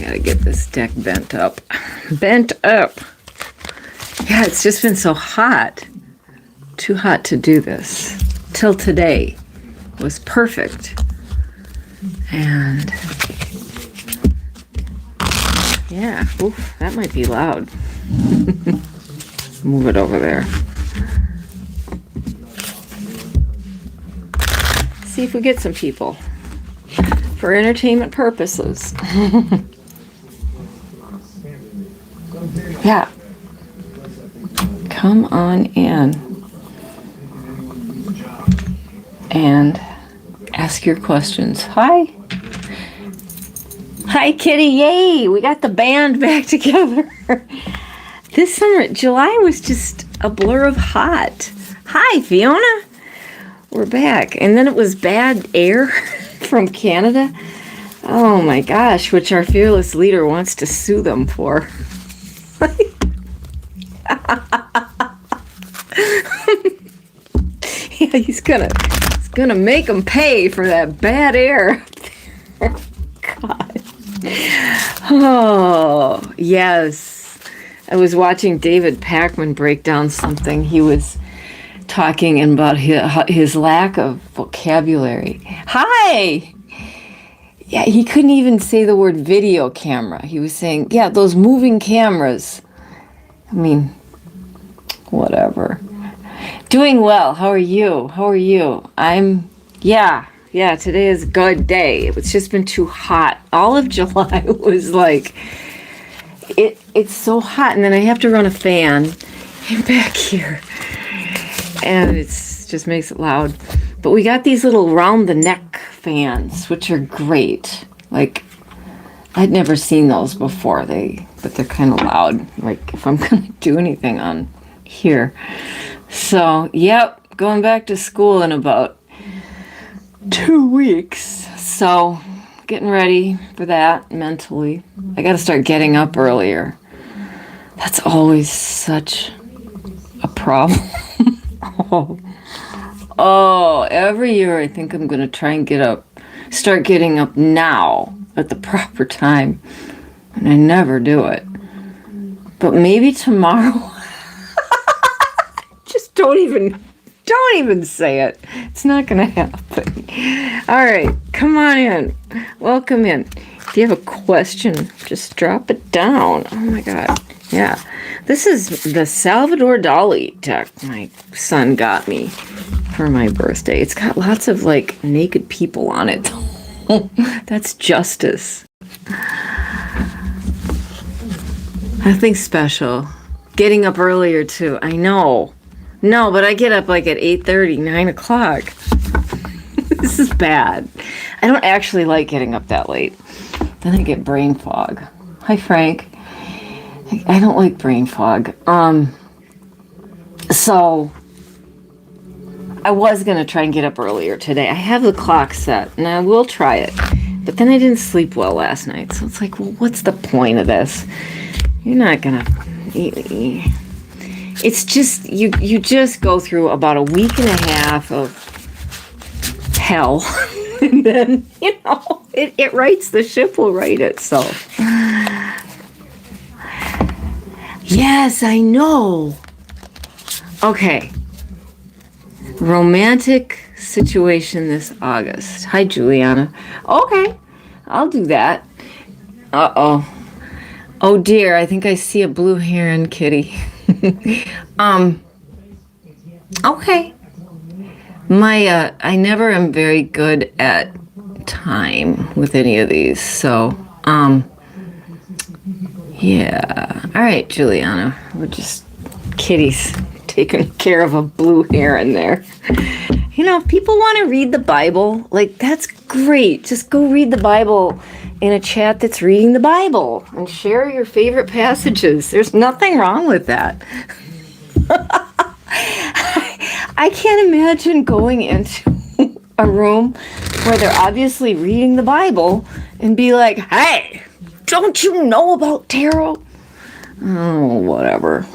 Gotta get this deck bent up. Bent up. Yeah, it's just been so hot. Too hot to do this. Till today was perfect. And yeah, oof, that might be loud. Move it over there. See if we get some people for entertainment purposes. Yeah. Come on in and ask your questions. Hi. Hi, Kitty. Yay. We got the band back together. This summer, July was just a blur of hot. Hi, Fiona. We're back. And then it was bad air from Canada. Oh my gosh, which our fearless leader wants to sue them for. Yeah, he's gonna make them pay for that bad air. God. Oh, yes. I was watching David Pakman break down something. He was talking about his lack of vocabulary. Hi! Yeah, he couldn't even say the word video camera. He was saying, yeah, those moving cameras. I mean, whatever. Doing well. How are you? How are you? Yeah, today is a good day. It's just been too hot. All of July was like, it's so hot. And then I have to run a fan back here. And it just makes it loud. But we got these little round the neck fans, which are great. Like, I'd never seen those before. But they're kind of loud. Like, if I'm going to do anything on here. So, yep, going back to school in about 2 weeks. So, getting ready for that mentally. I got to start getting up earlier. That's always such a problem. Oh, every year I think I'm going to try and start getting up now at the proper time. And I never do it. But maybe tomorrow. Just don't even say it. It's not going to happen. All right, come on in. Welcome in. If you have a question, just drop it down. Oh my God. Yeah. This is the Salvador Dali deck my son got me for my birthday. It's got lots of like naked people on it. That's justice. Nothing special. Getting up earlier too. I know. No, but I get up like at 8:30, 9 o'clock. This is bad. I don't actually like getting up that late. Then I get brain fog. Hi, Frank. I don't like brain fog. So I was going to try and get up earlier today. I have the clock set, and I will try it. But then I didn't sleep well last night. So it's like, well, what's the point of this? You're not going to... It's just, you just go through about a week and a half of hell. And then, it rights, the ship will right itself. Yes, I know. Okay. Romantic situation this August. Hi, Juliana. Okay, I'll do that. Uh-oh. Oh, dear, I think I see a blue heron, Kitty. Okay. I never am very good at time with any of these, so, yeah. All right, Juliana. Kitty's taking care of a blue heron there. If people want to read the Bible, that's great. Just go read the Bible in a chat that's reading the Bible and share your favorite passages. There's nothing wrong with that. I can't imagine going into a room where they're obviously reading the Bible and be like, hey, don't you know about tarot? Oh, whatever.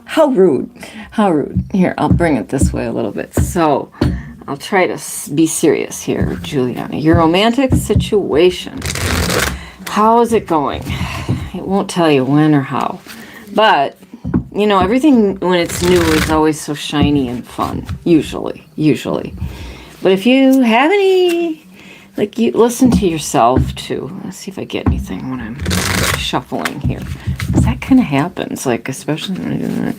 How rude. How rude. Here, I'll bring it this way a little bit. So, I'll try to be serious here, Juliana. Your romantic situation. how is it going? It won't tell you when or how. But, you know, everything when it's new is always so shiny and fun. Usually. But if you have any, like, you listen to yourself too. Let's see if I get anything when I'm shuffling here. Because that kind of happens, like, especially when I do that.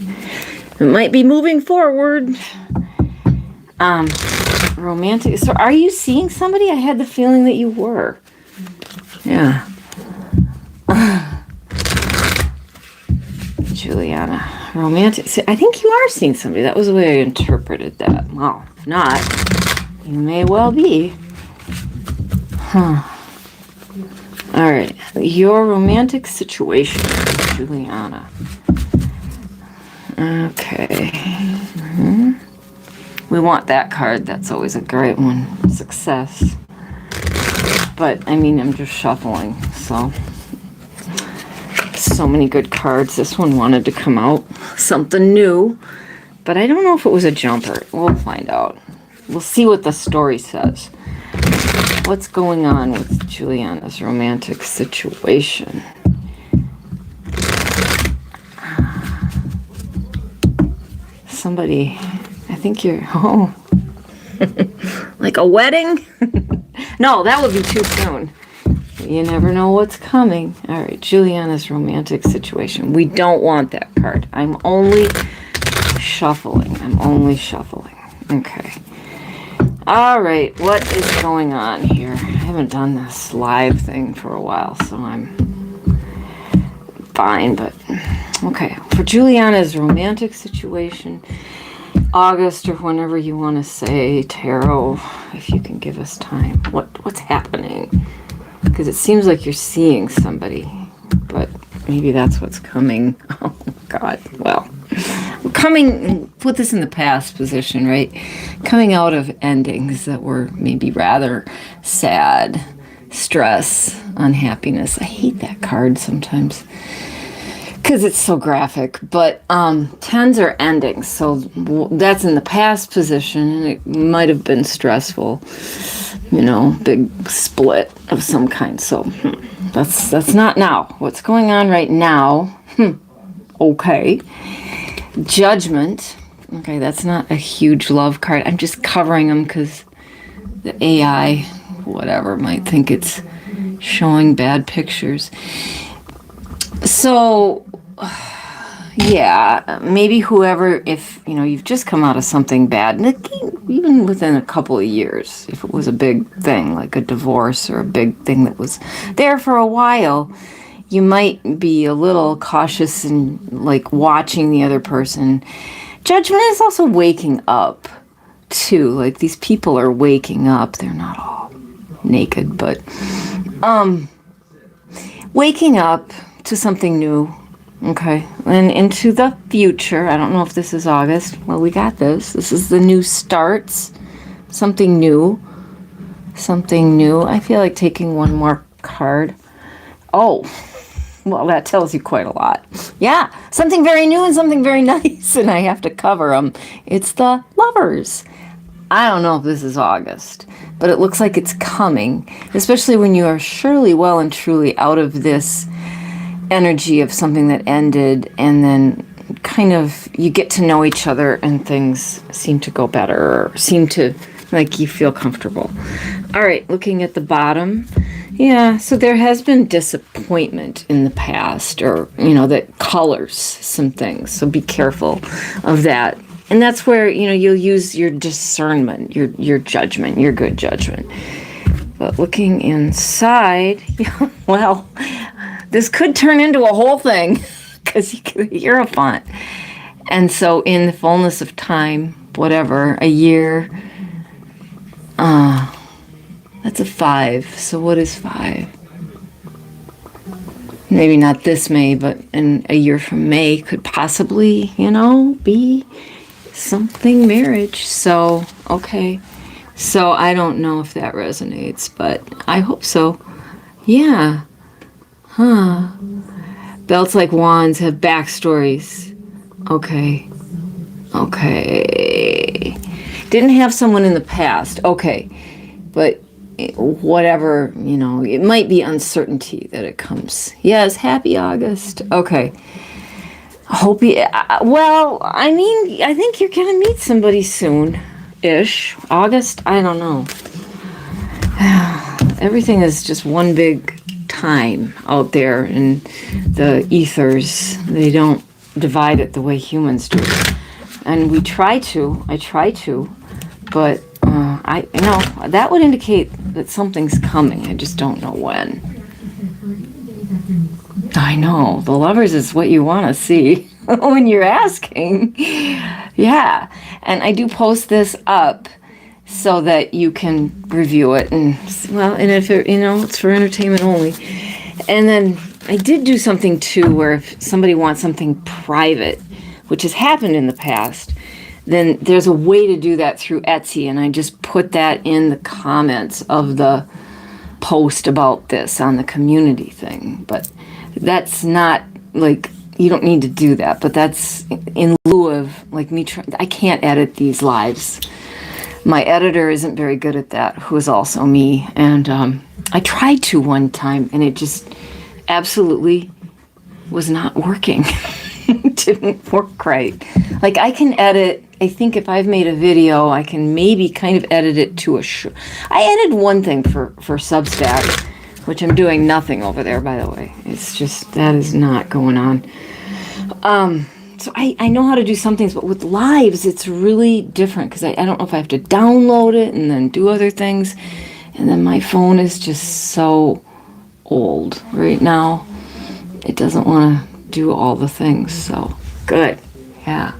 It might be moving forward. Romantic. So are you seeing somebody? I had the feeling that you were. Yeah. Juliana. Romantic. See, I think you are seeing somebody. That was the way I interpreted that. Well, if not, you may well be. Huh. All right. Your romantic situation, Juliana. Okay. Mm-hmm. We want that card. That's always a great one. Success. But, I mean, I'm just shuffling, so many good cards. This one wanted to come out. Something new. But I don't know if it was a jumper. We'll find out. We'll see what the story says. What's going on with Juliana's romantic situation? Somebody, I think you're, like a wedding? No, that would be too soon. You never know what's coming. All right, Juliana's romantic situation. We don't want that card. I'm only shuffling. Okay. All right, what is going on here? I haven't done this live thing for a while, so I'm fine, but okay. For Juliana's romantic situation, August or whenever you want to say, Tarot, if you can give us time. What's happening? Because it seems like you're seeing somebody, but maybe that's what's coming. Oh, God. Well, we're coming, put this in the past position, right? Coming out of endings that were maybe rather sad, stress, unhappiness. I hate that card sometimes because it's so graphic, but tens are endings, so that's in the past position, and it might have been stressful, you know, big split of some kind. So that's not now. What's going on right now? Okay. Judgment. Okay, that's not a huge love card. I'm just covering them because the AI, whatever, might think it's showing bad pictures. So, yeah, maybe whoever, if, you know, you've just come out of something bad, and even within a couple of years, if it was a big thing, like a divorce or a big thing that was there for a while, you might be a little cautious and, like, watching the other person. Judgment is also waking up, too. Like, these people are waking up. They're not all naked, but waking up to something new, okay? And into the future. I don't know if this is August. Well, we got this. This is the new starts. Something new. I feel like taking one more card. Oh, well, that tells you quite a lot. Yeah, something very new and something very nice, and I have to cover them. It's the Lovers. I don't know if this is August, but it looks like it's coming, especially when you are surely well and truly out of this energy of something that ended, and then kind of you get to know each other and things seem to go better, or seem to, like, you feel comfortable. All right, looking at the bottom. Yeah, so there has been disappointment in the past, or, you know, that colors some things. So be careful of that. And that's where, you know, you'll use your discernment, your judgment, your good judgment. But looking inside, well, this could turn into a whole thing because you're a font. And so in the fullness of time, whatever, a year, that's a 5. So what is 5? Maybe not this May, but in a year from May could possibly, you know, be something marriage. So, okay. So I don't know if that resonates, but I hope so. Yeah. Huh. Belts like wands have backstories. Okay. Didn't have someone in the past. Okay. But whatever, it might be uncertainty that it comes. Yes, happy August. Okay. Hope you, I think you're going to meet somebody soon-ish. August, I don't know. Everything is just one big time out there in the ethers. They don't divide it the way humans do. And I try to, but that would indicate that something's coming. I just don't know when. I know, the Lovers is what you want to see when you're asking. Yeah, and I do post this up so that you can review it, and if it's for entertainment only. And then I did do something too where if somebody wants something private, which has happened in the past, then there's a way to do that through Etsy, and I just put that in the comments of the post about this on the community thing. But that's not like, you don't need to do that, but that's in lieu of like me I can't edit these lives. My editor isn't very good at that, who is also me. And I tried to one time, and it just absolutely was not working. It didn't work right. Like, I can edit, I think if I've made a video, I can maybe kind of edit it to a show. I edited one thing for Substack, which I'm doing nothing over there, by the way. It's just, that is not going on. So I know how to do some things, but with lives, it's really different because I don't know if I have to download it and then do other things. And then my phone is just so old right now. It doesn't want to do all the things. So good. Yeah.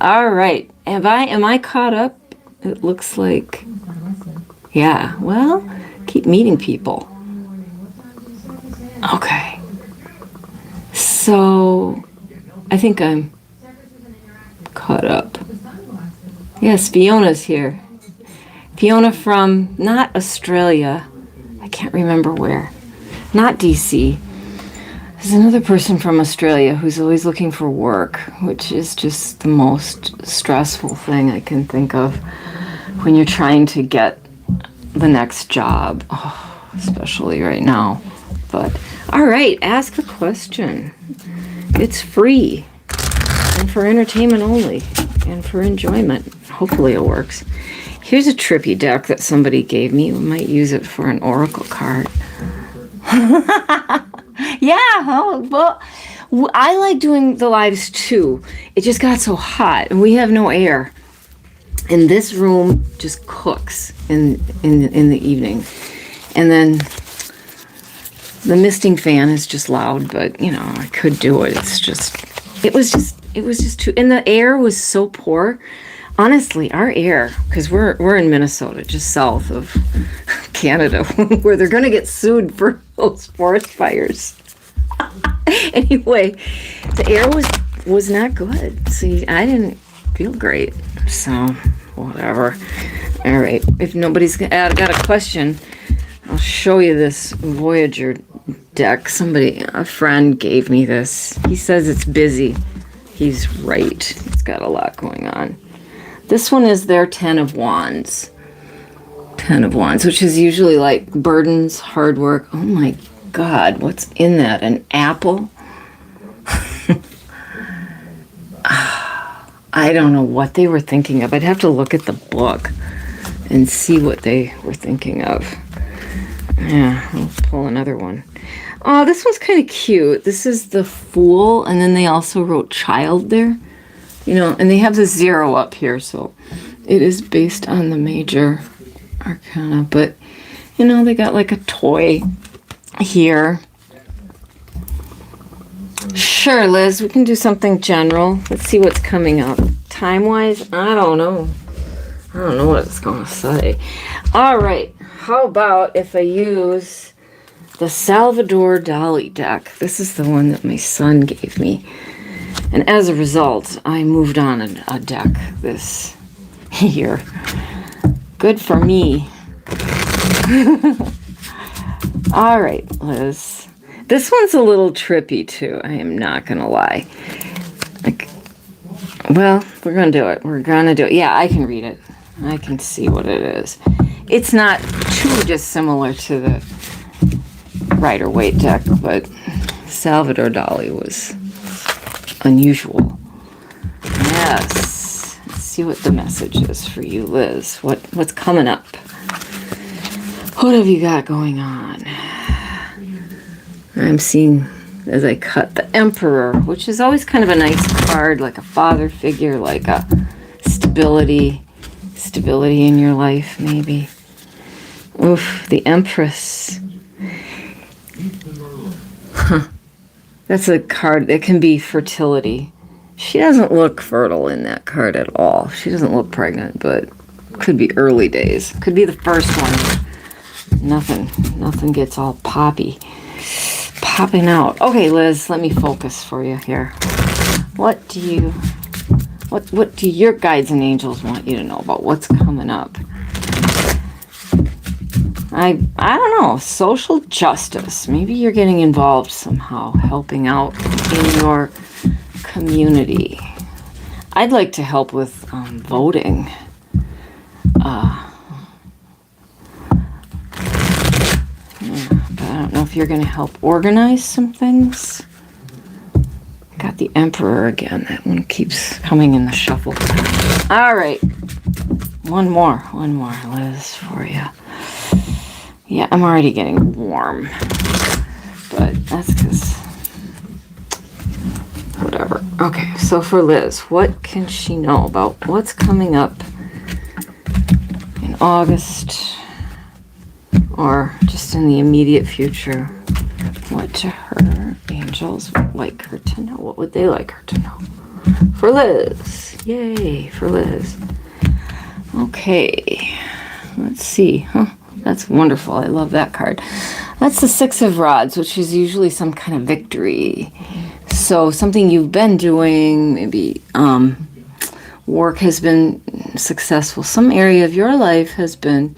All right. Am I caught up? It looks like, yeah. Well, keep meeting people. Okay. So I think I'm caught up. Yes, Fiona's here. Fiona from, not Australia. I can't remember where. Not DC. There's another person from Australia who's always looking for work, which is just the most stressful thing I can think of when you're trying to get the next job, especially right now. But, all right, ask a question. It's free and for entertainment only and for enjoyment. Hopefully it works. Here's a trippy deck that somebody gave me. We might use it for an oracle card. Yeah, well, I like doing the lives too. It just got so hot and we have no air. And this room just cooks in the evening. And then the misting fan is just loud, but I could do it. It was just too, and the air was so poor. Honestly, our air, because we're in Minnesota, just south of Canada, where they're going to get sued for those forest fires. Anyway, the air was not good. See, I didn't feel great. So, whatever. All right. If nobody's got a question, I'll show you this Voyager deck. A friend gave me this. He says it's busy. He's right. It's got a lot going on. This one is their 10 of Wands. 10 of Wands, which is usually like burdens, hard work. Oh my God, what's in that? An apple? I don't know what they were thinking of. I'd have to look at the book and see what they were thinking of. Yeah, I'll pull another one. Oh, this one's kind of cute. This is the Fool, and then they also wrote Child there. And they have the 0 up here, so it is based on the major arcana. But, they got like a toy here. Sure, Liz, we can do something general. Let's see what's coming up. Time-wise, I don't know. I don't know what it's going to say. All right, how about if I use the Salvador Dali deck? This is the one that my son gave me. And as a result, I moved on a deck this year. Good for me. All right, Liz. This one's a little trippy, too. I am not going to lie. Well, we're going to do it. Yeah, I can read it. I can see what it is. It's not too dissimilar to the Rider-Waite deck, but Salvador Dali was unusual. Yes. Let's see what the message is for you, Liz. What's coming up? What have you got going on? I'm seeing, as I cut, the Emperor, which is always kind of a nice card, like a father figure, like a stability in your life, maybe. Oof, the Empress. Huh. That's a card that can be fertility. She doesn't look fertile in that card at all. She doesn't look pregnant, but could be early days. Could be the first one. Nothing gets all popping out. Okay, Liz, let me focus for you here. What do your guides and angels want you to know about what's coming up? I don't know, social justice. Maybe you're getting involved somehow, helping out in your community. I'd like to help with voting. But I don't know if you're going to help organize some things. Got the Emperor again. That one keeps coming in the shuffle. All right. One more, Liz, for you. Yeah, I'm already getting warm. But that's because... whatever. Okay, so for Liz, what can she know about what's coming up in August or just in the immediate future? What do her angels like her to know? What would they like her to know? For Liz. Yay, for Liz. Okay. Let's see. That's wonderful. I love that card. That's the Six of Rods, which is usually some kind of victory. So something you've been doing, maybe work has been successful. Some area of your life has been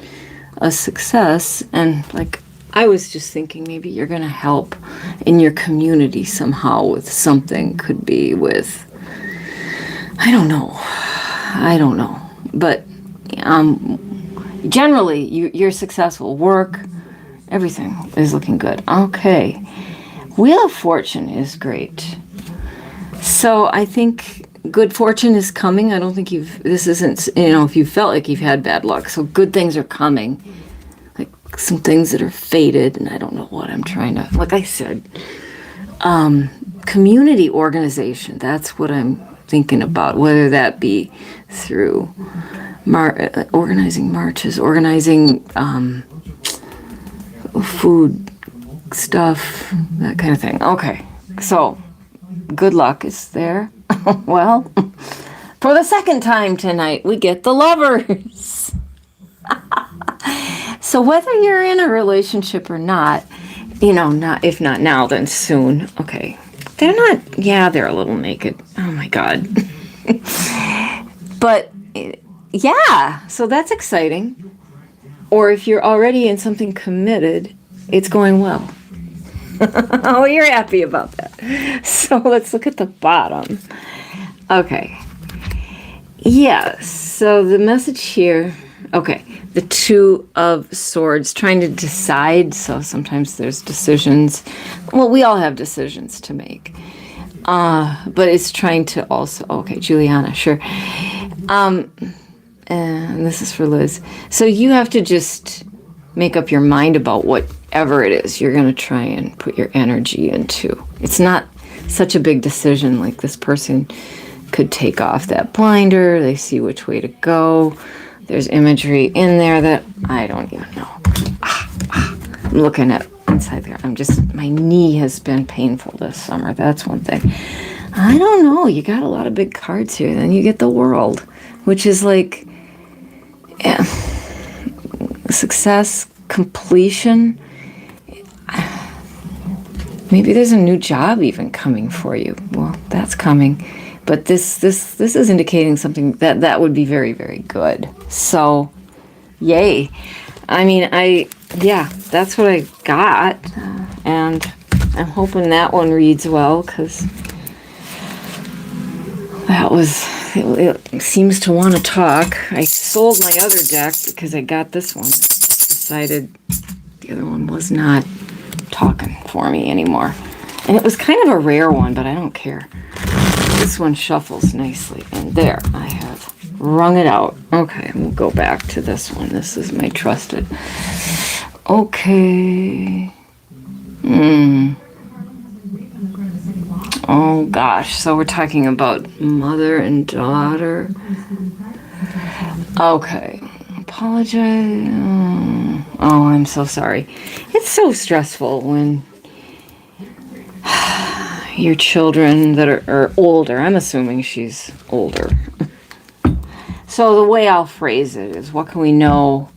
a success. And like, I was just thinking maybe you're going to help in your community somehow with something. Could be with, I don't know. But generally, you're successful. Work, everything is looking good. Okay. Wheel of Fortune is great. So I think good fortune is coming. I don't think this isn't, if you felt like you've had bad luck. So good things are coming. Like some things that are fated, and I don't know what I'm trying to, like I said, community organization. That's what I'm thinking about, whether that be through organizing marches, organizing food stuff, that kind of thing. Okay, so good luck is there. Well, for the second time tonight, we get the Lovers. So whether you're in a relationship or not, if not now, then soon. Okay, they're a little naked. Oh my God. But yeah, so that's exciting. Or if you're already in something committed, it's going well. Oh, you're happy about that. So let's look at the bottom. Okay. Yes. So the message here, okay, the Two of Swords, trying to decide. So sometimes there's decisions. Well, we all have decisions to make. But it's trying to also, okay, Juliana, sure. And this is for Liz. So you have to just make up your mind about whatever it is you're going to try and put your energy into. It's not such a big decision. Like this person could take off that blinder. They see which way to go. There's imagery in there that I don't even know. I'm looking at inside there. My knee has been painful this summer. That's one thing. I don't know. You got a lot of big cards here. Then you get the World, which is like, yeah, success, completion. Maybe there's a new job even coming for you. Well, that's coming. But this is indicating something that would be very, very good. So, yay. I mean, that's what I got. And I'm hoping that one reads well, because that was it seems to want to talk. I sold my other deck because I got this one. Decided the other one was not talking for me anymore. And it was kind of a rare one, but I don't care. This one shuffles nicely. And there, I have wrung it out. Okay, we'll go back to this one. This is my trusted. Okay. Oh gosh, so we're talking about mother and daughter. Okay, apologize. Oh, I'm so sorry. It's so stressful when your children that are older. I'm assuming she's older. So the way I'll phrase it is, what can we know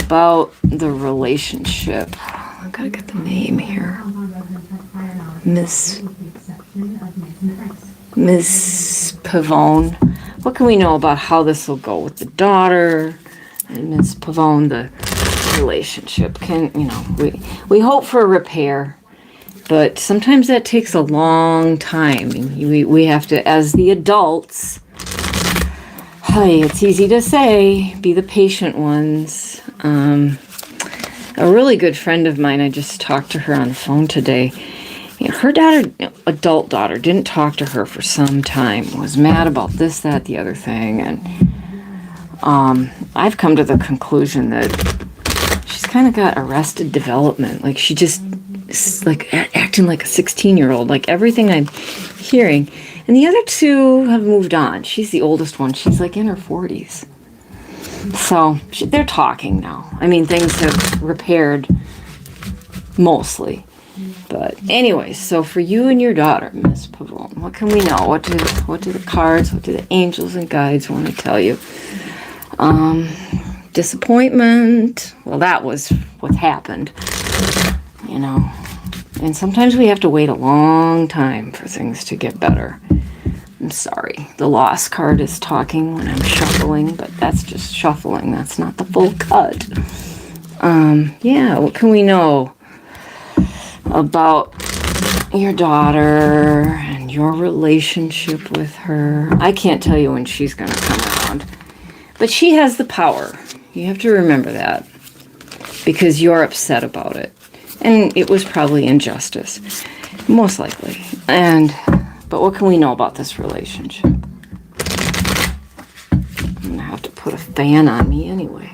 about the relationship? I've got to get the name here. Miss Pavone. What can we know about how this will go with the daughter and Miss Pavone, the relationship? We hope for a repair, but sometimes that takes a long time. We have to, as the adults, it's easy to say, be the patient ones. A really good friend of mine, I just talked to her on the phone today. Her daughter, adult daughter, didn't talk to her for some time, was mad about this, that, the other thing, and I've come to the conclusion that she's kind of got arrested development. Like, she just is like acting like a 16-year-old, like everything I'm hearing. And the other two have moved on. She's the oldest one. She's like in her 40s. So they're talking now. I mean, things have repaired mostly. But anyways, so for you and your daughter, Miss Pavone, what can we know? What do the cards, what do the angels and guides want to tell you? Disappointment. Well, that was what happened, And sometimes we have to wait a long time for things to get better. I'm sorry. The loss card is talking when I'm shuffling, but that's just shuffling. That's not the full cut. What can we know about your daughter and your relationship with her? I can't tell you when she's going to come around, but she has the power. You have to remember that, because you're upset about it, and it was probably injustice, most likely. But what can we know about this relationship? I'm going to have to put a fan on me anyway.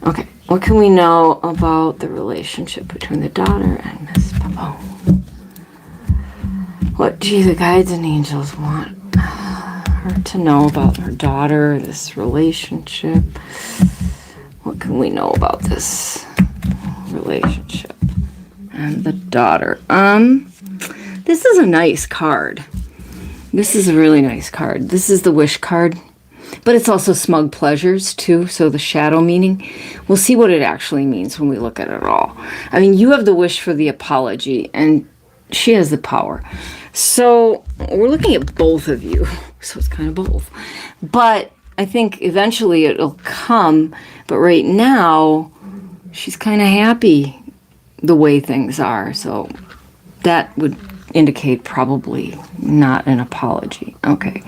Okay, what can we know about the relationship between the daughter and Miss Pavone? What do the guides and angels want her to know about her daughter, this relationship? What can we know about this relationship and the daughter? This is a nice card. This is a really nice card. This is the wish card, but it's also smug pleasures too. So the shadow meaning, we'll see what it actually means when we look at it all. I mean, you have the wish for the apology, and she has the power. So we're looking at both of you. So it's kind of both. But I think eventually it'll come. But right now, she's kind of happy the way things are. So that would indicate probably not an apology. Okay.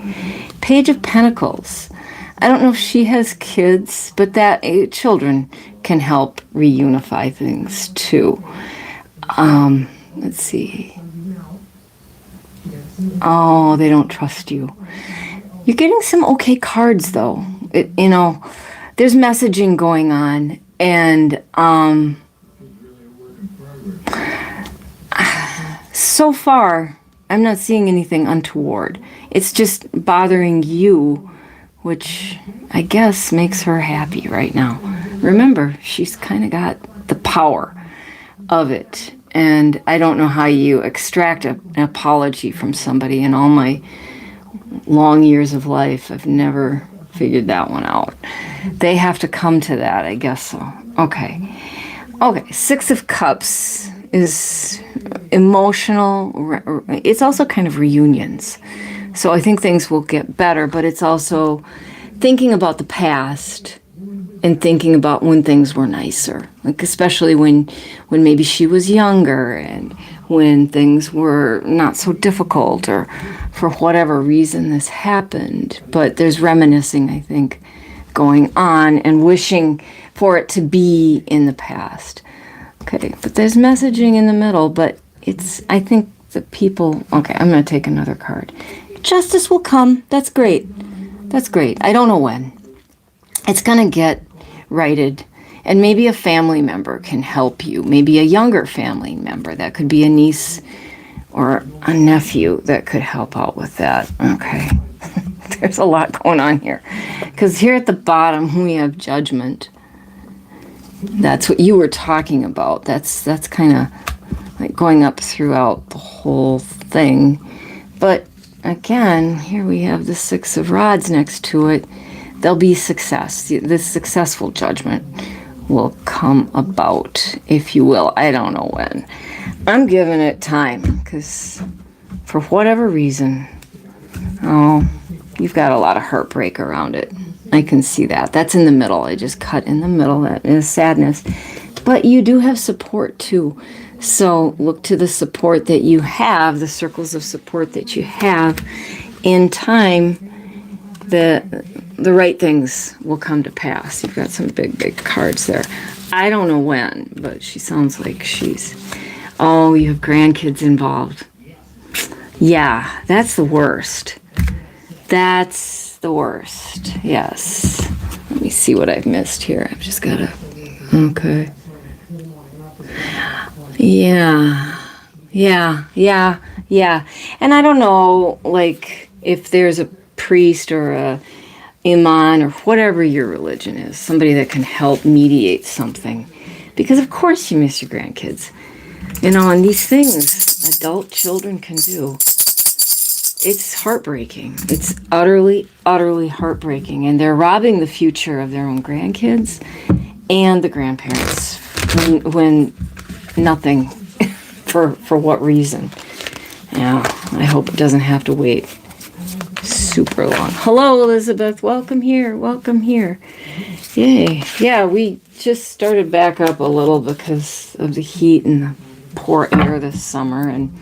Page of Pentacles. I don't know if she has kids, but that children can help reunify things too. Let's see. Oh, they don't trust you. You're getting some okay cards though. There's messaging going on, and so far, I'm not seeing anything untoward. It's just bothering you, which I guess makes her happy right now. Remember, she's kind of got the power of it. And I don't know how you extract an apology from somebody. In all my long years of life, I've never figured that one out. They have to come to that, I guess so. Okay, Six of Cups is emotional. It's also kind of reunions. So I think things will get better, but it's also thinking about the past and thinking about when things were nicer, like especially when maybe she was younger and when things were not so difficult, or for whatever reason this happened. But there's reminiscing, I think, going on and wishing for it to be in the past. Okay, but there's messaging in the middle, but I think the people, okay, I'm going to take another card. Justice will come. That's great. That's great. I don't know when. It's going to get righted. And maybe a family member can help you. Maybe a younger family member. That could be a niece or a nephew that could help out with that. Okay. There's a lot going on here. Because here at the bottom, we have judgment. That's what you were talking about. That's kind of like going up throughout the whole thing. But again, here we have the Six of Rods next to it. There'll be success. This successful judgment will come about, if you will. I don't know when. I'm giving it time because for whatever reason, you've got a lot of heartbreak around it. I can see that. That's in the middle. I just cut in the middle. That is sadness. But you do have support too. So look to the support that you have, the circles of support that you have. In time, the right things will come to pass. You've got some big, big cards there. I don't know when, but she sounds like she's... Oh, you have grandkids involved. Yeah, that's the worst. That's the worst. Yes. Let me see what I've missed here. I've just got to... Okay. Yeah. And I don't know, like, if there's a priest or a imam or whatever your religion is, somebody that can help mediate something. Because of course you miss your grandkids. And these things adult children can do. It's heartbreaking. It's utterly, utterly heartbreaking. And they're robbing the future of their own grandkids and the grandparents when nothing, for what reason. Yeah, I hope it doesn't have to wait super long. Hello, Elizabeth. Welcome here. Welcome here. Yay. Yeah, we just started back up a little because of the heat and the poor air this summer. And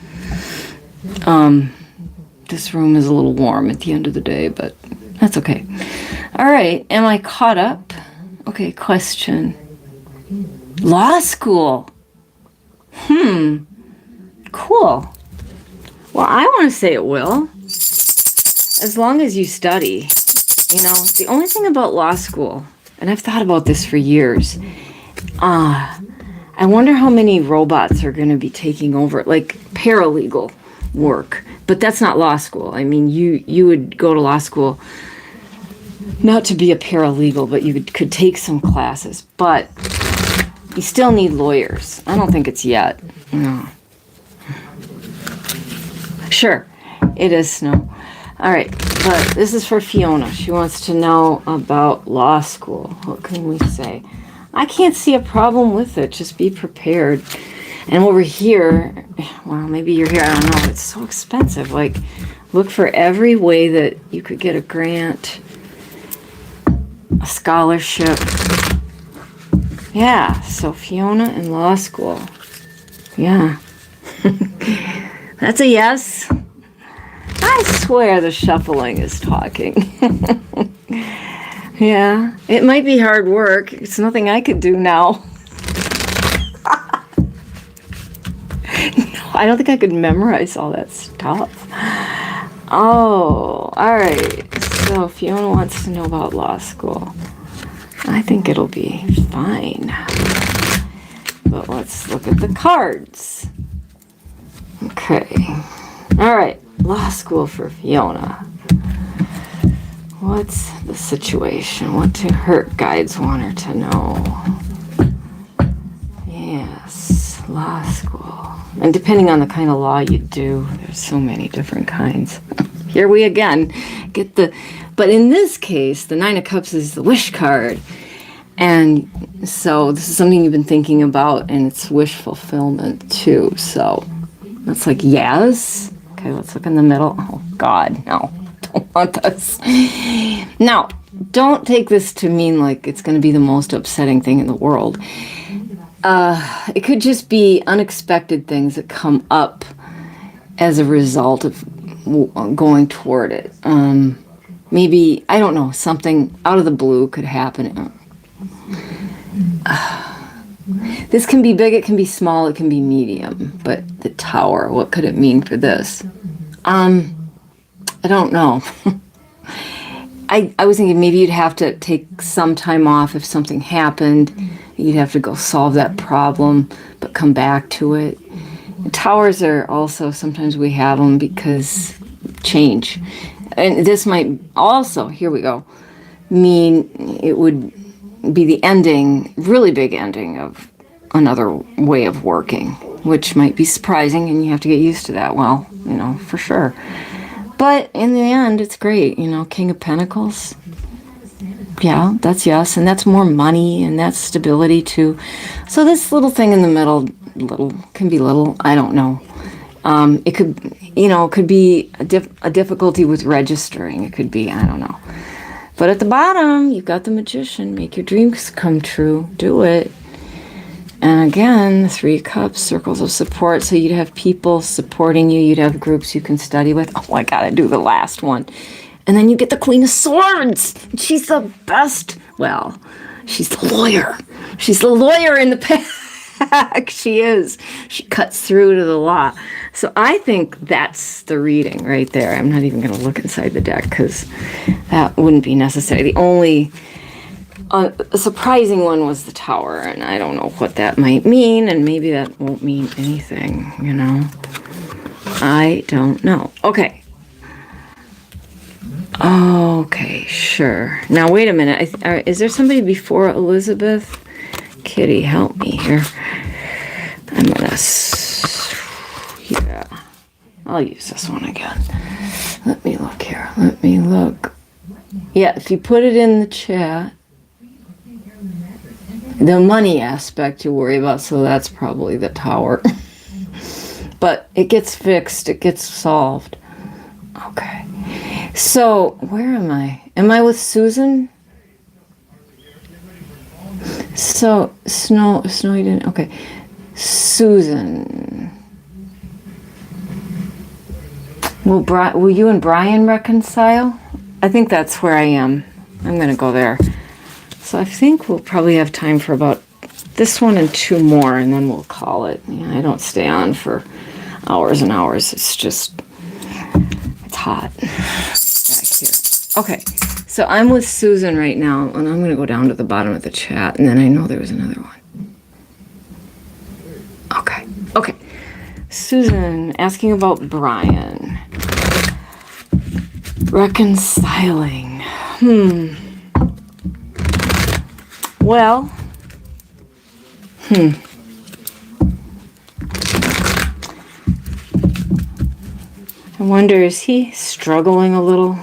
this room is a little warm at the end of the day, but that's okay. All right. Am I caught up? Okay, question. Law school. Cool. Well, I want to say it will. As long as you study. The only thing about law school, and I've thought about this for years, I wonder how many robots are going to be taking over, like paralegal work. But that's not law school. I mean, you would go to law school not to be a paralegal, but you could take some classes. But you still need lawyers. I don't think it's yet. No. Sure, it is snow. All right, but this is for Fiona. She wants to know about law school. What can we say? I can't see a problem with it. Just be prepared. And over here, well, maybe you're here. I don't know. It's so expensive. Like, look for every way that you could get a grant, a scholarship. Yeah, so Fiona in law school. Yeah. That's a yes. I swear the shuffling is talking. Yeah, it might be hard work. It's nothing I could do now. No, I don't think I could memorize all that stuff. Oh, all right. So Fiona wants to know about law school. I think it'll be fine. But let's look at the cards. Okay. All right. Law school for Fiona. What's the situation? What do her guides want her to know? Yes, law school. And depending on the kind of law you do, there's so many different kinds. Here we again get but in this case, the Nine of Cups is the wish card. And so this is something you've been thinking about, and it's wish fulfillment too. So that's like yes. Okay, let's look in the middle. Oh God, no, don't want this. Now, don't take this to mean like it's going to be the most upsetting thing in the world. It could just be unexpected things that come up as a result of going toward it. Maybe, I don't know, something out of the blue could happen. This can be big, it can be small, it can be medium. But the Tower, what could it mean for this? I don't know. I was thinking maybe you'd have to take some time off if something happened. You'd have to go solve that problem, but come back to it. Towers are also, sometimes we have them because change. And this might also, here we go, mean it would be the ending, really big ending of another way of working, which might be surprising, and you have to get used to that. Well, you know, for sure. But in the end, it's great, you know, King of Pentacles. Yeah, that's yes, and that's more money, and that's stability too. So this little thing in the middle, can be little, I don't know. It could, you know, it could be a difficulty with registering. It could be, I don't know. But at the bottom, you've got the Magician. Make your dreams come true. Do it. And again, the 3 Cups, circles of support. So you'd have people supporting you. You'd have groups you can study with. Oh, I gotta do the last one. And then you get the Queen of Swords. She's the best. Well, she's the lawyer. She's the lawyer in the pack. She is. She cuts through to the law. So I think that's the reading right there. I'm not even going to look inside the deck because that wouldn't be necessary. The only surprising one was the Tower, and I don't know what that might mean, and maybe that won't mean anything, you know. I don't know. Okay. Okay, sure. Now, wait a minute. Is there somebody before Elizabeth? Kitty, help me here. I'm going to... Yeah. I'll use this one again. Let me look here. Let me look. Yeah, if you put it in the chat... The money aspect you worry about, so that's probably the Tower. But it gets fixed. It gets solved. Okay. So, where am I? Am I with Susan? So, Snowy didn't... Okay. Susan. Will you and Brian reconcile? I think that's where I am. I'm going to go there. So I think we'll probably have time for about this one and 2 more, and then we'll call it. Yeah, I don't stay on for hours and hours. It's just, it's hot back here. Okay, so I'm with Susan right now, and I'm going to go down to the bottom of the chat, and then I know there was another one. Okay. Susan asking about Brian. Reconciling. Well, I wonder, is he struggling a little?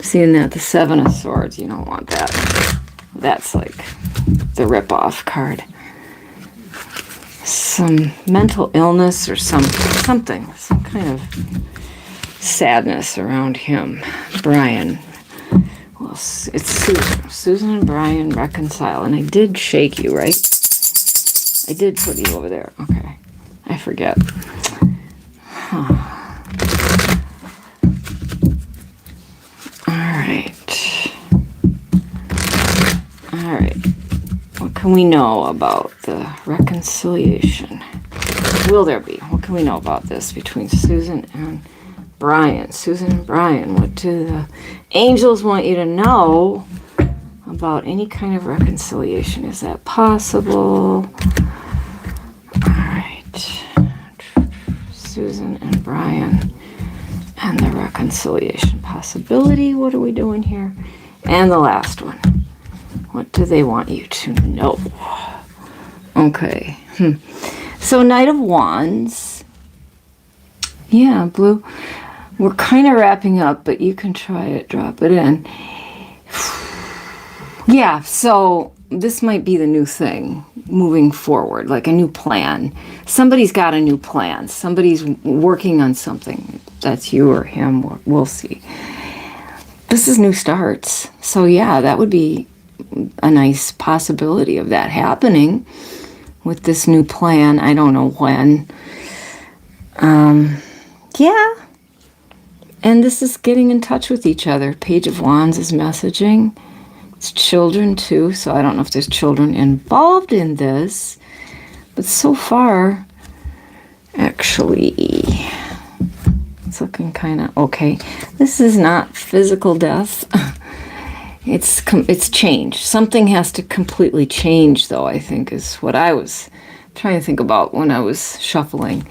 Seeing that, the 7 of Swords, you don't want that. That's like the rip-off card. Some mental illness or some kind of sadness around him. Brian. Well, it's Susan and Brian reconcile. And I did shake you, right? I did put you over there. Okay. I forget. All right. What can we know about the reconciliation? Will there be? What can we know about this between Susan and Brian? Susan and Brian, what do the angels want you to know about any kind of reconciliation? Is that possible? All right. Susan and Brian and the reconciliation possibility. What are we doing here? And the last one. What do they want you to know? Okay. So Knight of Wands. Yeah, blue. We're kind of wrapping up, but you can try it. Drop it in. Yeah, so this might be the new thing moving forward, like a new plan. Somebody's got a new plan. Somebody's working on something. That's you or him. We'll see. this is new starts. So yeah, that would be a nice possibility of that happening with this new plan. I don't know when. Yeah. And this is getting in touch with each other. Page of Wands is messaging. It's children too, so I don't know if there's children involved in this. But so far, actually, it's looking kind of okay. This is not physical death. It's change. Something has to completely change, though, I think, is what I was trying to think about when I was shuffling.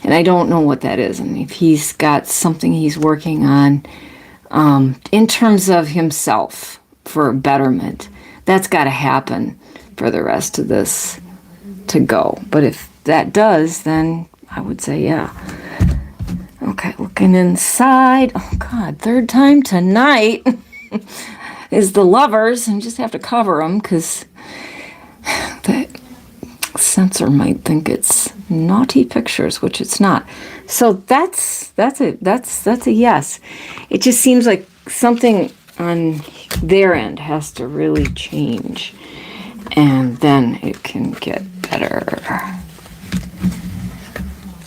And I don't know what that is. And if he's got something he's working on in terms of himself for betterment, that's got to happen for the rest of this to go. But if that does, then I would say, yeah. Okay, looking inside. Oh, God, third time tonight is the Lovers. And just have to cover them because the censor might think it's naughty pictures, which it's not. So that's a yes. It just seems like something on their end has to really change, and then it can get better.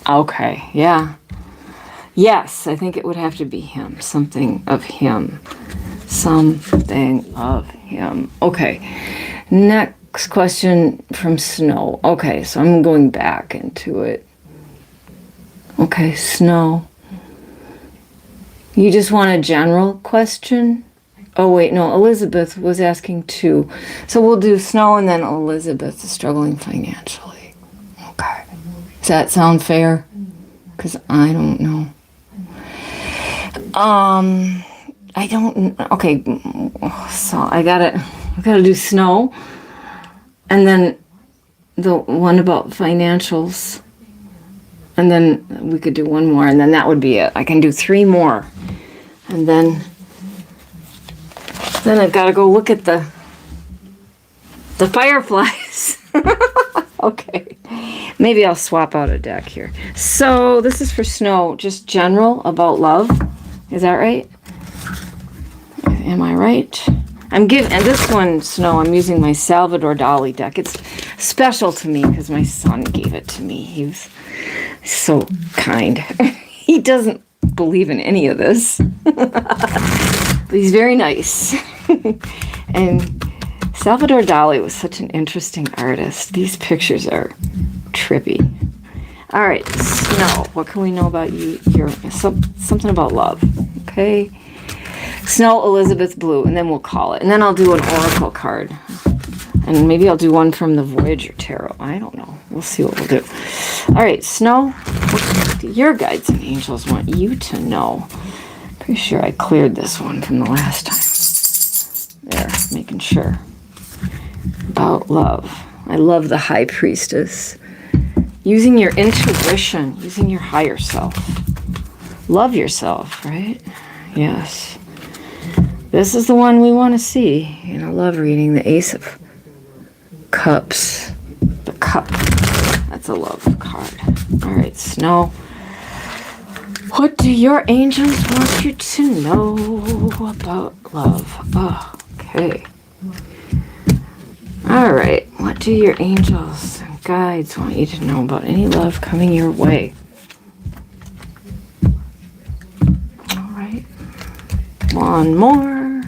Okay, yeah. Yes, I think it would have to be him. Something of him. Something of him. Okay. Next question from Snow. Okay, so I'm going back into it. Okay, Snow. You just want a general question? Oh, wait, no, Elizabeth was asking too. So we'll do Snow and then Elizabeth is struggling financially. Okay. Does that sound fair? Because I don't know. I don't, okay, so I gotta do Snow, and then the one about financials, and then we could do one more, and then that would be it. I can do 3 more, and then I've got to go look at the fireflies. Okay, maybe I'll swap out a deck here. So this is for Snow, just general about love. Is that right? Am I right? And this one, Snow, I'm using my Salvador Dali deck. It's special to me because my son gave it to me. He was so kind. He doesn't believe in any of this. But he's very nice. And Salvador Dali was such an interesting artist. These pictures are trippy. All right, Snow, what can we know about you? Something about love, okay? Snow, Elizabeth, Blue, and then we'll call it. And then I'll do an oracle card. And maybe I'll do one from the Voyager Tarot. I don't know. We'll see what we'll do. All right, Snow, what do your guides and angels want you to know? Pretty sure I cleared this one from the last time. There, making sure. About love. I love the High Priestess. Using your intuition, using your higher self. Love yourself, right? Yes. This is the one we want to see in a love reading, the Ace of Cups. The Cup. That's a love card. All right, Snow. What do your angels want you to know about love? Oh, okay. All right. What do your angels and guides want you to know about any love coming your way? All right. One more.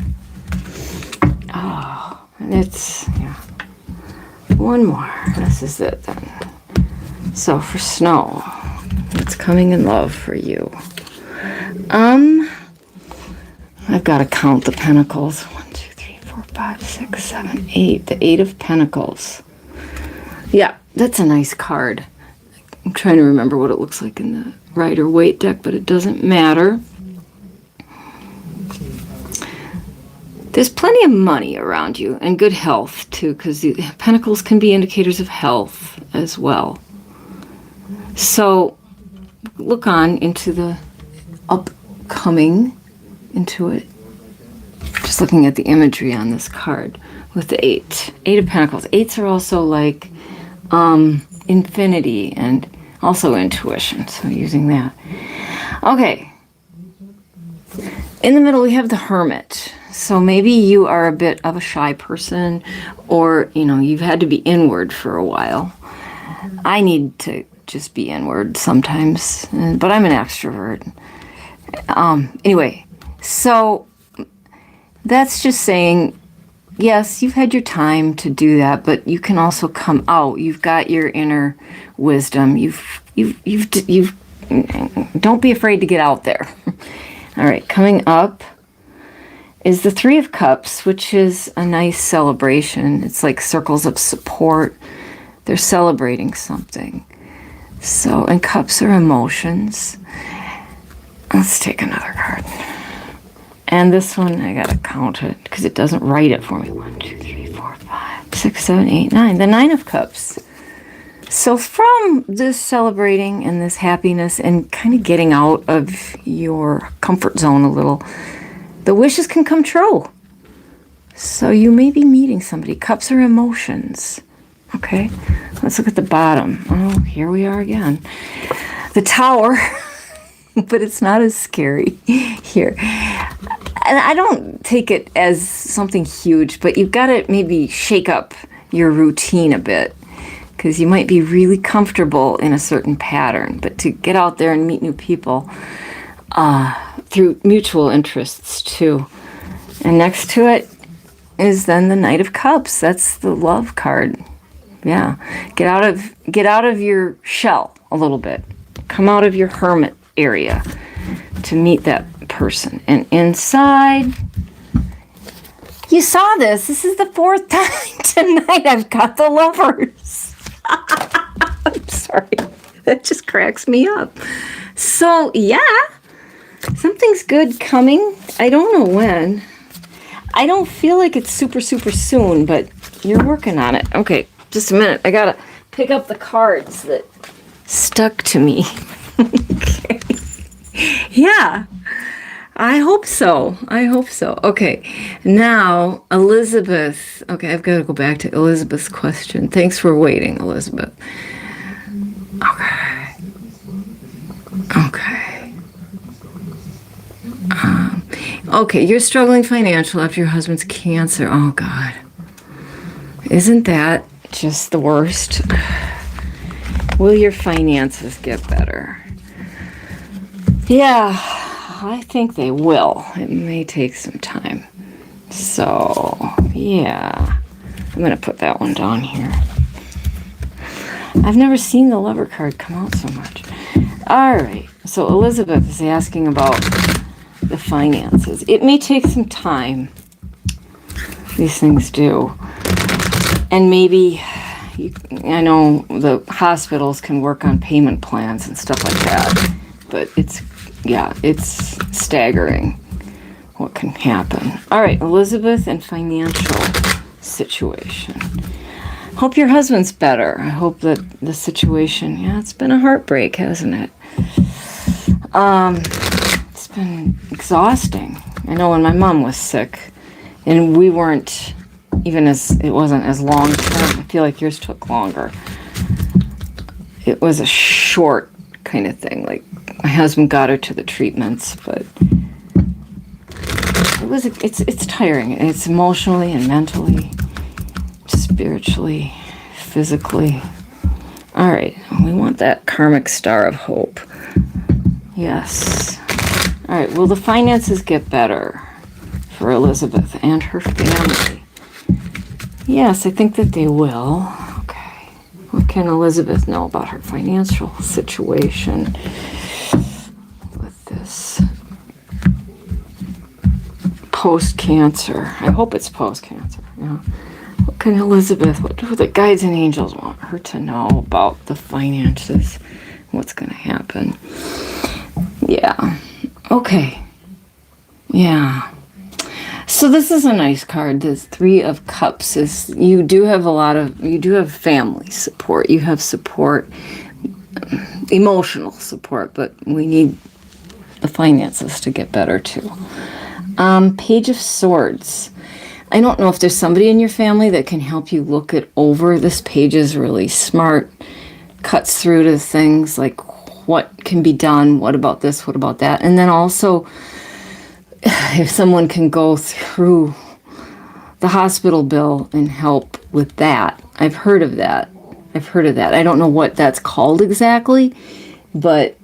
Oh, and it's, yeah. One more. This is it then. So for Snow, it's coming in love for you. I've got to count the pentacles. 1, 2, 3, 4, 5, 6, 7, 8. The 8 of Pentacles. Yeah, that's a nice card. I'm trying to remember what it looks like in the Rider-Waite deck, but it doesn't matter. There's plenty of money around you and good health too, because the Pentacles can be indicators of health as well. So look on into the upcoming, into it. Just looking at the imagery on this card with the 8 of Pentacles. 8s are also like infinity and also intuition, so using that. Okay, In the middle, we have the Hermit. So maybe you are a bit of a shy person, or, you've had to be inward for a while. I need to just be inward sometimes, but I'm an extrovert. Anyway, so that's just saying, yes, you've had your time to do that, but you can also come out. You've got your inner wisdom. You've don't be afraid to get out there. All right, coming up is the Three of Cups, which is a nice celebration. It's like circles of support. They're celebrating something. So, and cups are emotions. Let's take another card. And this one, I gotta count it because it doesn't write it for me. 1, 2, 3, 4, 5, 6, 7, 8, 9. The Nine of Cups. So from this celebrating and this happiness and kind of getting out of your comfort zone a little, the wishes can come true. So you may be meeting somebody. Cups are emotions. Okay, let's look at the bottom. Oh, here we are again. The Tower, but it's not as scary here. And I don't take it as something huge, but you've got to maybe shake up your routine a bit, because you might be really comfortable in a certain pattern, but to get out there and meet new people through mutual interests too. And next to it is then the Knight of Cups. That's the love card. Yeah, get out of your shell a little bit. Come out of your hermit area to meet that person. And inside, you saw this. This is the 4th time tonight I've got the Lovers. I'm sorry. That just cracks me up. So, yeah, something's good coming. I don't know when. I don't feel like it's super, super soon, but you're working on it. Okay, just a minute. I got to pick up the cards that stuck to me. Okay. Yeah, I hope so. Okay, now Elizabeth. Okay, I've got to go back to Elizabeth's question. Thanks for waiting, Elizabeth. Okay. Okay, you're struggling financially after your husband's cancer. Oh, God. Isn't that just the worst? Will your finances get better? Yeah, I think they will. It may take some time. So, yeah. I'm going to put that one down here. I've never seen the Lover card come out so much. All right. So, Elizabeth is asking about the finances. It may take some time. These things do. And maybe, I know the hospitals can work on payment plans and stuff like that. But it's staggering what can happen. All right, Elizabeth and financial situation. Hope your husband's better. I hope that the situation, it's been a heartbreak, hasn't it? It's been exhausting. I know when my mom was sick, and we weren't it wasn't as long term. I feel like yours took longer. It was a short kind of thing, like my husband got her to the treatments, but it's tiring. It's emotionally and mentally, spiritually, physically. All right, we want that karmic star of hope. Yes. All right, will the finances get better for Elizabeth and her family? Yes, I think that they will. Okay. What can Elizabeth know about her financial situation with this post-cancer? I hope it's post-cancer. Yeah. What can Elizabeth, what do the guides and angels want her to know about the finances? What's going to happen? Yeah. Okay. Yeah. So this is a nice card. This Three of Cups is, you do have family support. You have support, emotional support, but we need the finances to get better too. Page of Swords. I don't know if there's somebody in your family that can help you look it over. This page is really smart. Cuts through to things like what can be done, what about this, what about that. And then also if someone can go through the hospital bill and help with that. I've heard of that. I don't know what that's called exactly, but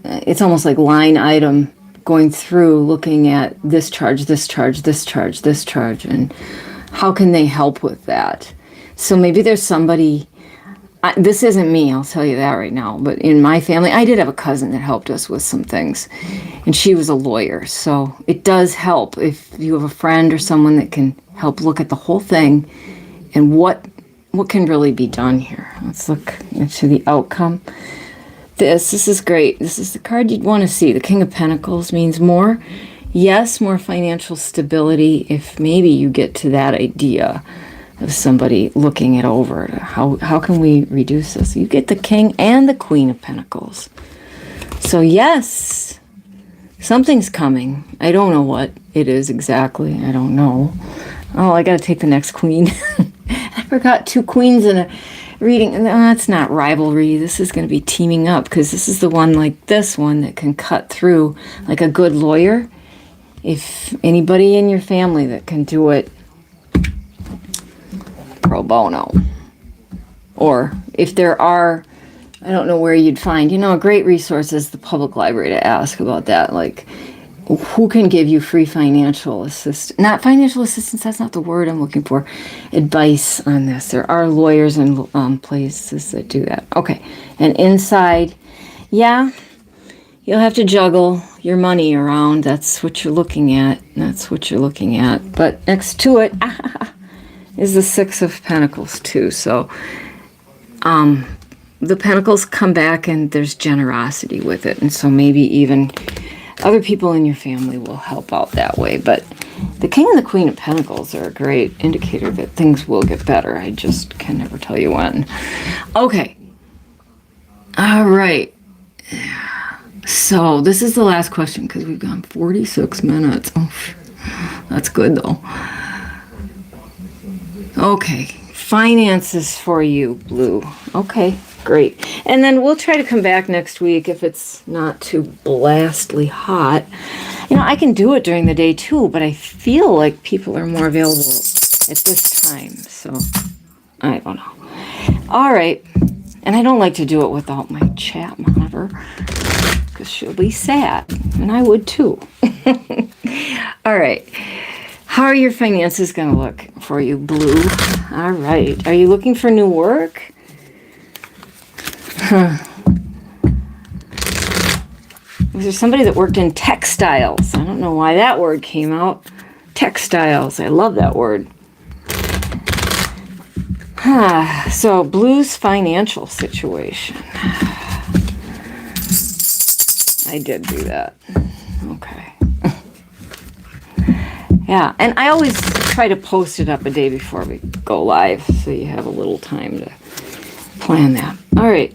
it's almost like line item going through, looking at this charge, this charge, this charge, this charge, and how can they help with that? So maybe there's somebody, this isn't me, I'll tell you that right now, but in my family, I did have a cousin that helped us with some things, and she was a lawyer, so it does help if you have a friend or someone that can help look at the whole thing and what can really be done here. Let's look into the outcome. This is great. This is the card you'd want to see. The King of Pentacles means more. Yes, more financial stability if maybe you get to that idea of somebody looking it over. How can we reduce this? You get the King and the Queen of Pentacles. So yes, something's coming. I don't know what it is exactly. I don't know. Oh, I got to take the next queen. I forgot 2 queens in a reading. That's not rivalry. This is going to be teaming up because this is the one like this one that can cut through like a good lawyer. If anybody in your family that can do it pro bono. Or if there are, I don't know where you'd find, a great resource is the public library to ask about that. Like, who can give you free financial assistance? Not financial assistance, that's not the word I'm looking for. Advice on this. There are lawyers and places that do that. Okay, and inside, yeah, you'll have to juggle your money around. That's what you're looking at. But next to it is the 6 of Pentacles too. So the Pentacles come back and there's generosity with it. And so maybe even other people in your family will help out that way. But the King and the Queen of Pentacles are a great indicator that things will get better. I just can never tell you when. Okay. All right. So this is the last question because we've gone 46 minutes. Oh, that's good though. Okay. Finances for you, Blue. Okay. Great. And then we'll try to come back next week if it's not too blastly hot. I can do it during the day too, but I feel like people are more available at this time. So, I don't know. All right. And I don't like to do it without my chat monitor because she'll be sad. And I would too. All right. How are your finances going to look for you, Blue? All right. Are you looking for new work? Was there somebody that worked in textiles? I don't know why that word came out. Textiles. I love that word. So, Blue's financial situation. I did do that. Okay. Yeah, and I always try to post it up a day before we go live so you have a little time to plan that. All right.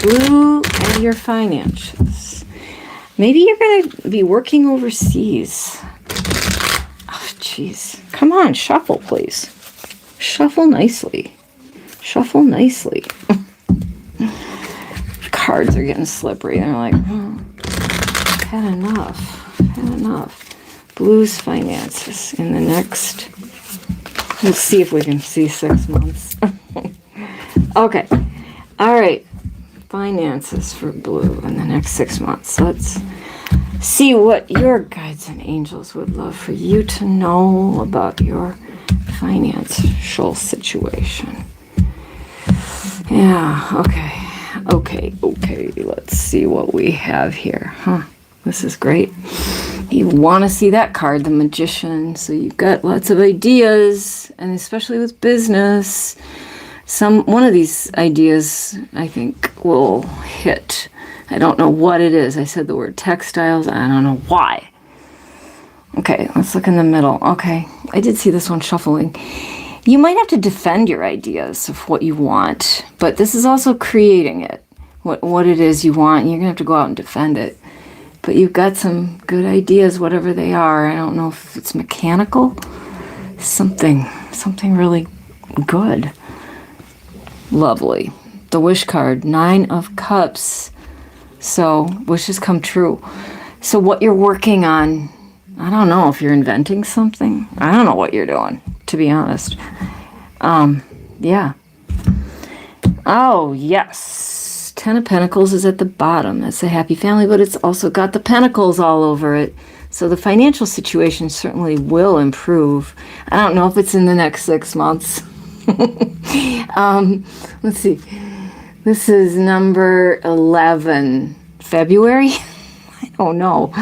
Blue and your finances. Maybe you're going to be working overseas. Oh, jeez. Come on, shuffle, please. Shuffle nicely. Shuffle nicely. Cards are getting slippery. They're like, I've had enough. Blue's finances in the next, we'll see if we can see 6 months. Okay. All right. Finances for Blue in the next 6 months. Let's see what your guides and angels would love for you to know about your financial situation. Yeah, okay. Let's see what we have here. This is great. You want to see that card, the Magician. So you've got lots of ideas, and especially with business. One of these ideas, I think, will hit. I don't know what it is. I said the word textiles. I don't know why. Okay, let's look in the middle. Okay, I did see this one shuffling. You might have to defend your ideas of what you want, but this is also creating it. What it is you want, and you're going to have to go out and defend it. But you've got some good ideas, whatever they are. I don't know if it's mechanical. Something really good. Lovely. The wish card, 9 of Cups. So wishes come true. So what you're working on, I don't know if you're inventing something. I don't know what you're doing, to be honest. Yeah. Oh, yes. Ten of Pentacles is at the bottom. That's a happy family, but it's also got the pentacles all over it. So the financial situation certainly will improve. I don't know if it's in the next 6 months. Let's see. This is number 11. February? I don't know.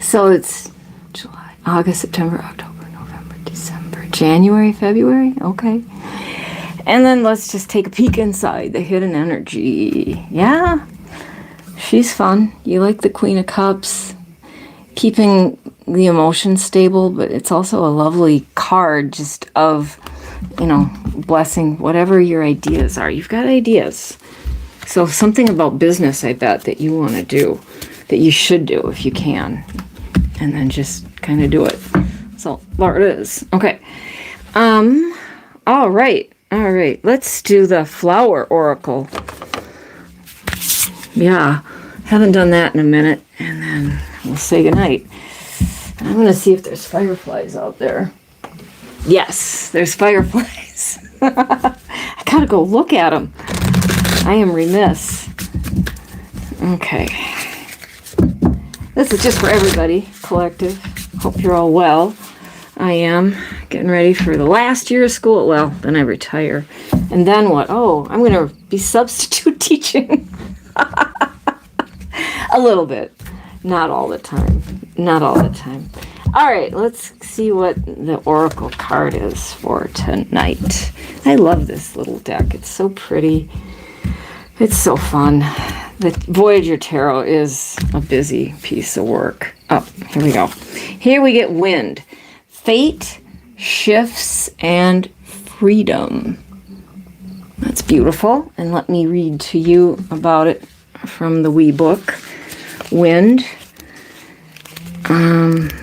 So it's July, August, September, October, November, December, January, February? Okay. And then let's just take a peek inside the hidden energy. Yeah, she's fun. You like the Queen of Cups, keeping the emotions stable, but it's also a lovely card just of, you know, blessing whatever your ideas are. You've got ideas. So something about business, I bet, that you want to do, that you should do if you can. And then just kind of do it. So there it is. Okay. All right. All right, let's do the flower oracle. Yeah, haven't done that in a minute, and then we'll say goodnight. I'm going to see if there's fireflies out there. Yes, there's fireflies. I gotta go look at them. I am remiss. Okay. This is just for everybody, collective. Hope you're all well. I am getting ready for the last year of school. Well, then I retire. And then what? Oh, I'm going to be substitute teaching. A little bit. Not all the time. Not all the time. All right, let's see what the oracle card is for tonight. I love this little deck. It's so pretty. It's so fun. The Voyager Tarot is a busy piece of work. Oh, here we go. Here we get wind. Fate, shifts, and freedom. That's beautiful. And let me read to you about it from the wee book. Wind.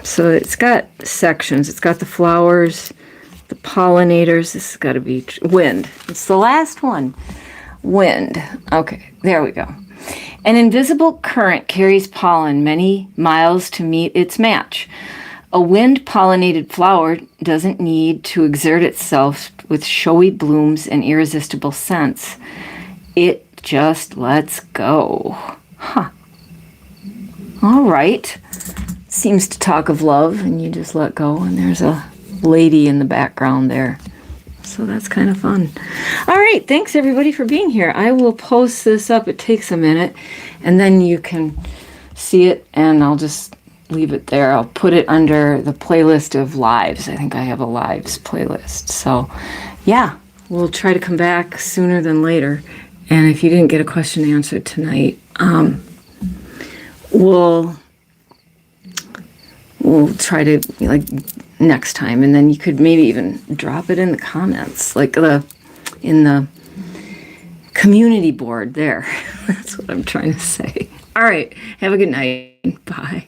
So it's got sections. It's got the flowers, the pollinators. This has got to be wind. It's the last one. Wind. Okay, there we go. An invisible current carries pollen many miles to meet its match. A wind-pollinated flower doesn't need to exert itself with showy blooms and irresistible scents. It just lets go. Huh. All right. Seems to talk of love, and you just let go, and there's a lady in the background there. So that's kind of fun. All right. Thanks, everybody, for being here. I will post this up. It takes a minute, and then you can see it, and I'll just leave it there. I'll put it under the playlist of lives. I think I have a lives playlist. So, yeah, we'll try to come back sooner than later. And if you didn't get a question answered tonight, we'll try to, like, next time. And then you could maybe even drop it in the comments, like in the community board there. That's what I'm trying to say. All right. Have a good night. Bye.